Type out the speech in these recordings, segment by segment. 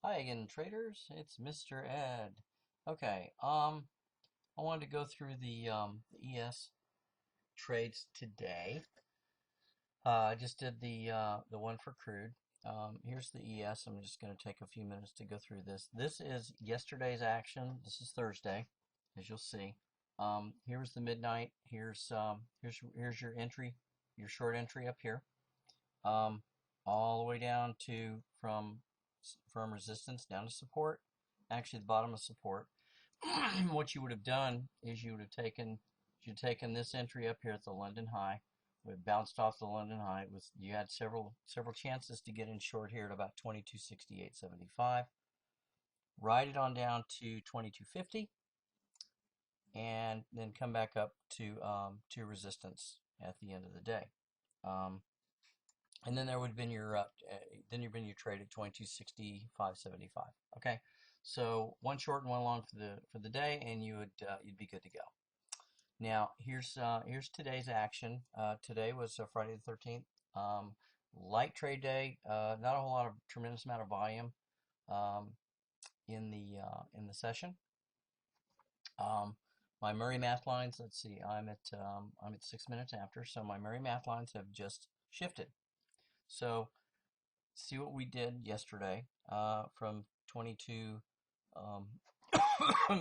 Hi again, traders. It's Mr. Ed. Okay, I wanted to go through the ES trades today. I just did the one for crude. Here's the ES. I'm just going to take a few minutes to go through this. This is yesterday's action. This is Thursday, as you'll see. Here's the midnight. Here's your entry, your short entry up here. Um, all the way down to from resistance down to support, actually the bottom of support. What you would have done is you'd taken this entry up here at the London high. It bounced off the London high. You had several chances to get in short here at about 2268.75. Ride it on down to 2250, and then come back up to resistance at the end of the day. Um, and then there would have been your trade at 2265.75. Okay, so one short and one long for the day, and you'd be good to go. Now here's today's action. Today was Friday the 13th. Light trade day. Not a whole lot of tremendous amount of volume um, in the session. My Murray math lines. Let's see. I'm at 6 minutes after, so my Murray math lines have just shifted. So see what we did yesterday from 22,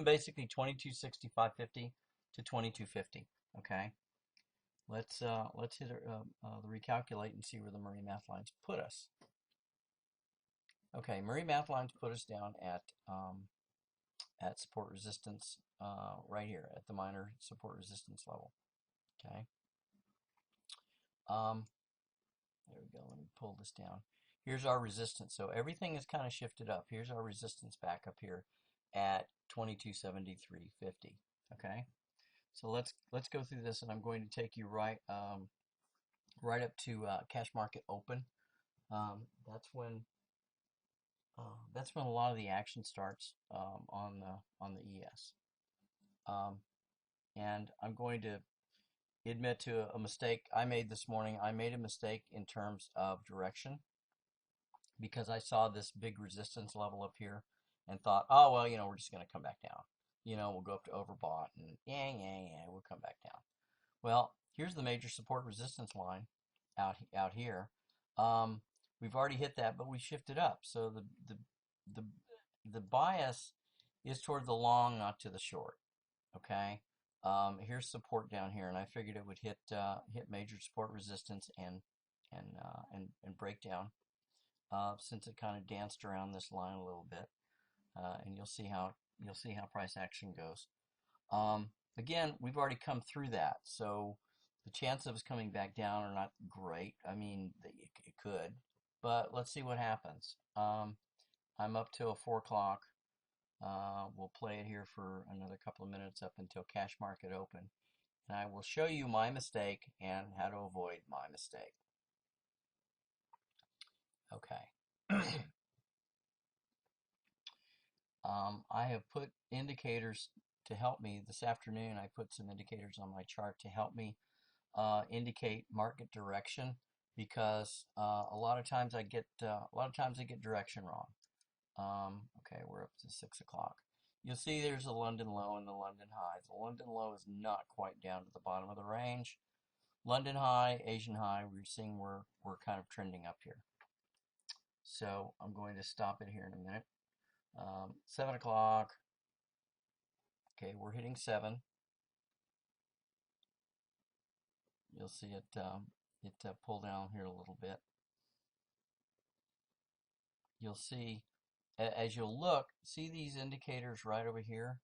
basically 2265.50 to 2250. Okay, let's hit the recalculate and see where the Murray math lines put us. Okay, Murray math lines put us down at support resistance right here at the minor support resistance level. Okay, um, there we go. Let me pull this down. Here's our resistance. So everything is kind of shifted up. Here's our resistance back up here at 2273.50. Okay. So let's go through this, and I'm going to take you right up to cash market open. Um, that's when that's when a lot of the action starts on the ES. Um, and I'm going to admit to a mistake I made this morning. I made a mistake in terms of direction, because I saw this big resistance level up here and thought, oh, well, we're just going to come back down. We'll go up to overbought and yeah, we'll come back down. Well, here's the major support resistance line out here. Um, we've already hit that, but we shifted up. So the the bias is toward the long, not to the short. Okay. Here's support down here, and I figured it would hit major support resistance and break down, since it kind of danced around this line a little bit, and you'll see how price action goes. Again, we've already come through that, so the chances of us coming back down are not great. I mean, it could, but let's see what happens. I'm up till 4 o'clock. We'll play it here for another couple of minutes up until cash market open, and I will show you my mistake and how to avoid my mistake. Okay. I have put indicators to help me this afternoon. I put some indicators on my chart to help me indicate market direction, because a lot of times I get direction wrong. Okay, we're up to 6 o'clock. You'll see there's a London low and the London high. The London low is not quite down to the bottom of the range. London high, Asian high, we're seeing we're kind of trending up here. So I'm going to stop it here in a minute. 7 o'clock. Okay, we're hitting 7. You'll see it pull down here a little bit. You'll see, as you'll look, see these indicators right over here.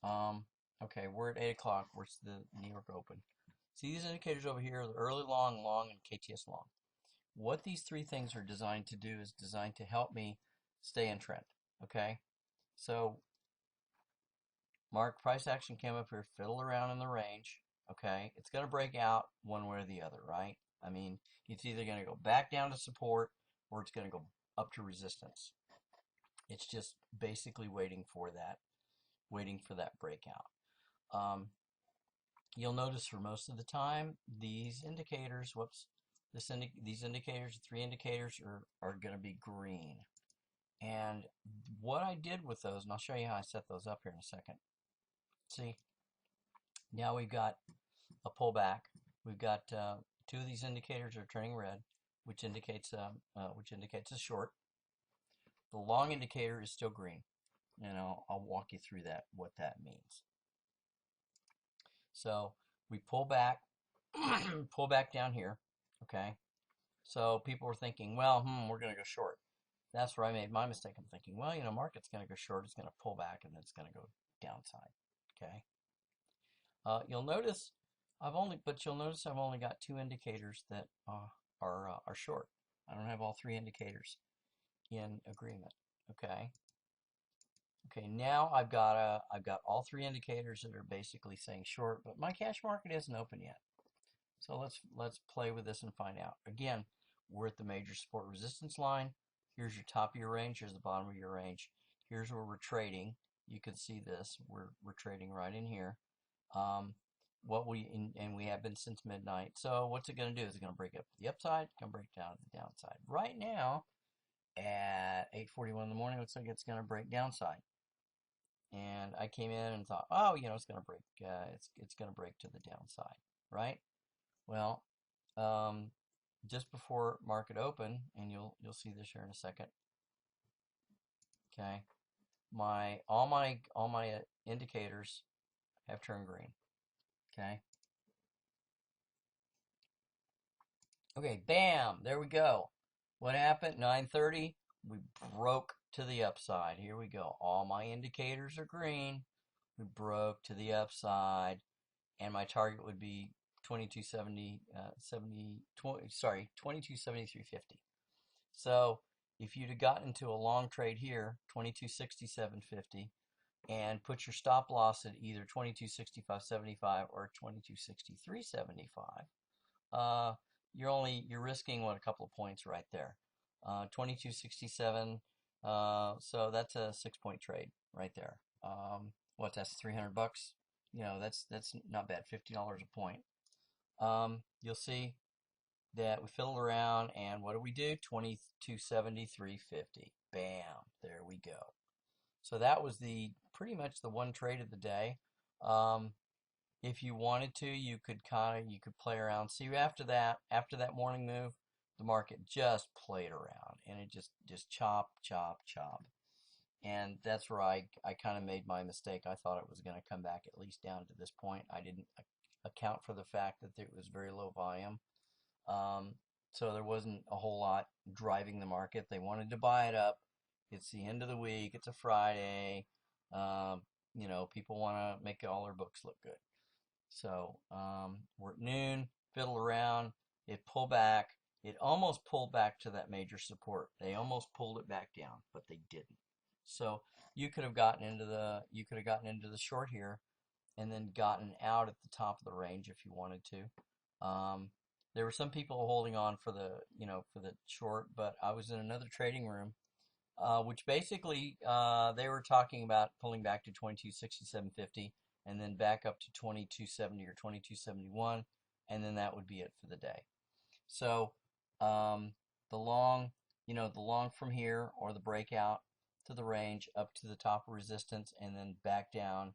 Okay, we're at 8 o'clock. Where's the New York Open? See these indicators over here, the early long, long, and KTS long. What these three things are designed to do is designed to help me stay in trend. Okay, so mark price action came up here, fiddled around in the range. Okay, it's going to break out one way or the other, right? I mean, it's either going to go back down to support or it's going to go up to resistance. It's just basically waiting for that breakout. You'll notice for most of the time, these indicators, these indicators, 3 indicators are going to be green. And what I did with those, and I'll show you how I set those up here in a second. See, now we've got a pullback. We've got two of these indicators are turning red, which indicates a short. The long indicator is still green, and I'll walk you through what that means. So we pull back, pull back down here, okay? So people were thinking, well, we're going to go short. That's where I made my mistake. I'm thinking, well, market's going to go short. It's going to pull back, and then it's going to go downside, okay? You'll notice I've only got two indicators that are short. I don't have all three indicators in agreement, okay? Okay, now I've got all three indicators that are basically saying short, but my cash market isn't open yet. So let's play with this and find out. Again, we're at the major support resistance line. Here's your top of your range. Here's the bottom of your range. Here's where we're trading. You can see this. We're trading right in here. And we have been since midnight. So what's it going to do? Is it going to break up to the upside? It's going to break down to the downside. Right now, at 8:41 in the morning, it looks like it's going to break downside. And I came in and thought, oh, it's going to break. It's going to break to the downside, right? Well, just before market open, and you'll see this here in a second. Okay, all my indicators have turned green. Okay. Okay, bam, there we go. What happened? 9:30, we broke to the upside. Here we go. All my indicators are green. We broke to the upside, and my target would be 2273.50. So if you'd have gotten into a long trade here, 2267.50, and put your stop loss at either 2265.75 or 2263.75, you're risking a couple of points right there. 2267. So that's a 6-point trade right there. That's $300? That's not bad. $50 a point. You'll see that we fiddled around, and what do we do? 2273.50. Bam, there we go. So that was pretty much the one trade of the day. If you wanted to, you could play around. See, after that morning move, the market just played around, and it just chop. And that's where I kind of made my mistake. I thought it was going to come back at least down to this point. I didn't account for the fact that it was very low volume. So there wasn't a whole lot driving the market. They wanted to buy it up. It's the end of the week. It's a Friday. People want to make all their books look good. So we're at noon, fiddle around. It pulled back. It almost pulled back to that major support. They almost pulled it back down, but they didn't. So you could have gotten into the short here, and then gotten out at the top of the range if you wanted to. There were some people holding on for the short, but I was in another trading room, which basically they were talking about pulling back to 2267.50 and then back up to 2270 or 2271, and then that would be it for the day. So the long from here, or the breakout to the range up to the top of resistance, and then back down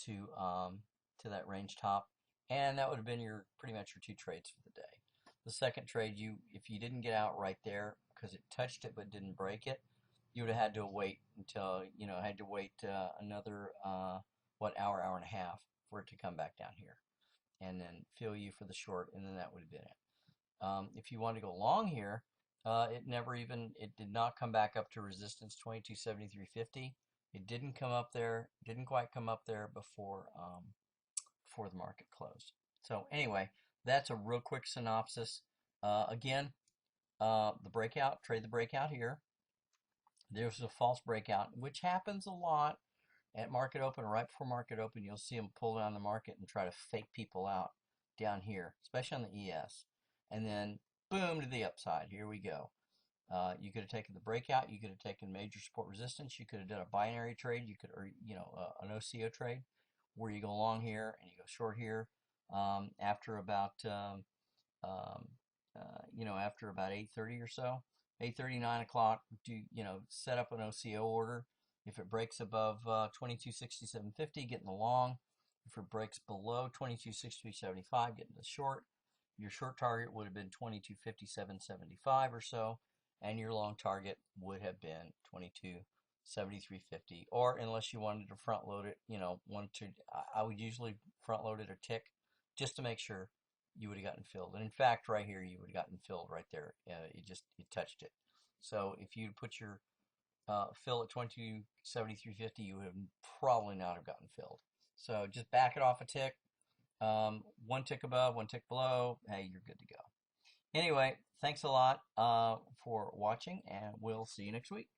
to that range top, and that would have been pretty much your two trades for the day. The second trade, if you didn't get out right there because it touched it but didn't break it, you would have had to wait until another hour and a half for it to come back down here, and then fill you for the short, and then that would have been it. If you want to go long here, it did not come back up to resistance 2273.50. It didn't quite come up there before the market closed. So anyway, that's a real quick synopsis. Again, trade the breakout here. There's a false breakout, which happens a lot at market open, right before market open. You'll see them pull down the market and try to fake people out down here, especially on the ES. And then boom, to the upside. Here we go. You could have taken the breakout. You could have taken major support resistance. You could have done a binary trade. An OCO trade where you go long here and you go short here. After about 8:30 or so, 8:30, 9 o'clock, set up an OCO order. If it breaks above 2267.50, get in the long. If it breaks below 2263.75, get in the short. Your short target would have been 2257.75 or so, and your long target would have been 2273.50. Or unless you wanted to front load it, I would usually front load it a tick just to make sure you would have gotten filled. And in fact, right here, you would have gotten filled right there. You touched it. So if you put your fill at 2273.50, you would probably not have gotten filled. So just back it off a tick. One tick above, one tick below. Hey, you're good to go. Anyway, thanks a lot for watching, and we'll see you next week.